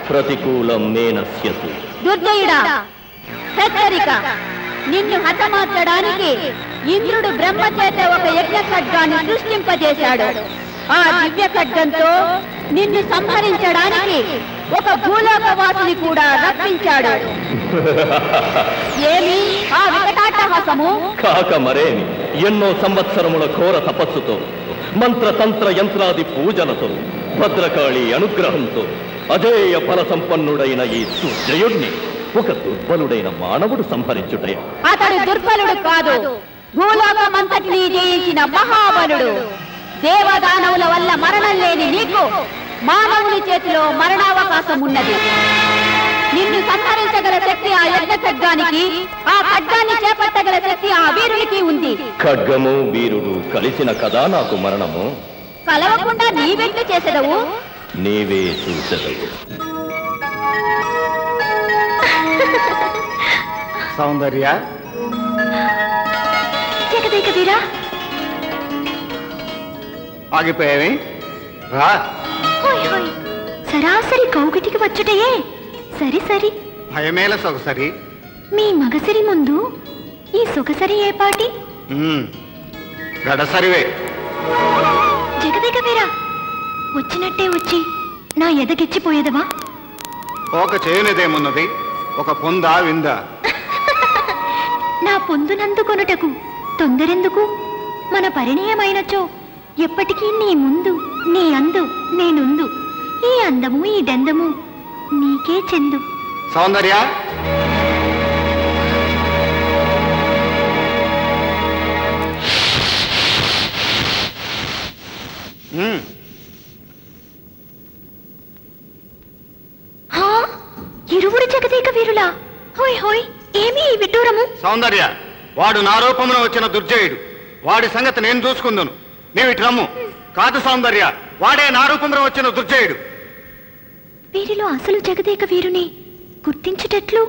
ప్రతికూలం మే నశ్యతు. దుర్జయుడా, హెచ్చరిక! నిన్ను హతమార్చడానికి ఇంద్రుడు బ్రహ్మ చేత ఒక యజ్ఞ ఖడ్గాన్ని సృష్టింపజేశాడు. ఆ దివ్య ఖడ్గంతో నిన్ను సంహరించడానికి ఒక భూలోకవాసిని కూడా రప్పించాడు. ఏమి ఆ వికటాట్టహాసము? కాక మరేమి, ఎన్నో సంవత్సరముల ఘోర తపస్సుతో, మంత్రతంత్ర యంత్రాది పూజలతో, భద్రకాళి అనుగ్రహంతో అజేయ ఫల సంపన్నుడైన ఈ దుర్జయుణ్ణి ఒక దుర్బలుడైన మానవుడు సంహరించుటే. అతడు దుర్బలుడు కాదు, భూలోకమంతటినీ జయించిన మహాబలుడు. దేవదానవుల వల్ల మరణం లేని నీకు మానవుని చేతిలో మరణావకాశం ఉన్నది. నిన్ను సంహరించగల శక్తి ఆ యజ్ఞ ఖడ్గానికి, ఆ ఖడ్గాన్ని చేపట్టగల శక్తి ఆ వీరునికి ఉంది. ఖడ్గము వీరుడు కలిసిన కదా నాకు మరణము. కలవకుండా నీవెట్లు చేసేదవు? నీవే చూసెదవు. సౌందర్య, జగదేక వీరా, ఆగిపోయావి? రా. హోయ్ హోయ్, సరాసరి కౌగిటికి వచ్చుటయే. సరి సరి. భయమేల సొగసరి. మీ మగసిరి ముందు ఈ సొగసరి ఏ పాటి? గడసరివే. జగదేక వీరా, వచ్చినట్టే వచ్చి నా ఎదగిచ్చిపోయేదవా? ఒక చేయనిదేమున్నది, ఒక పొందా విందా. నా పొందునందుకొనుటకు తొందరెందుకు? మన పరిణయమైనచో ఎప్పటికీ నీ ముందు, నీ అందు నేనుందు. ఈ అందము ఈ డెందము నీకే చెందు. సౌందర్య, ఇరువురు జగదేక వీరులా? హోయ్ హోయ్, ఏమి ఈ విడ్డూరము? సౌందర్య, వాడు నా రూపమున వచ్చిన దుర్జయుడు. వాడి సంగతి నేను చూసుకుందును. నీవిటి రమ్ము. కాదు సౌందర్య, వాడే నా రూపంలో వచ్చిన దుర్జయుడు. వీరిలో అసలు జగదేక వీరుని గుర్తించుటట్లు?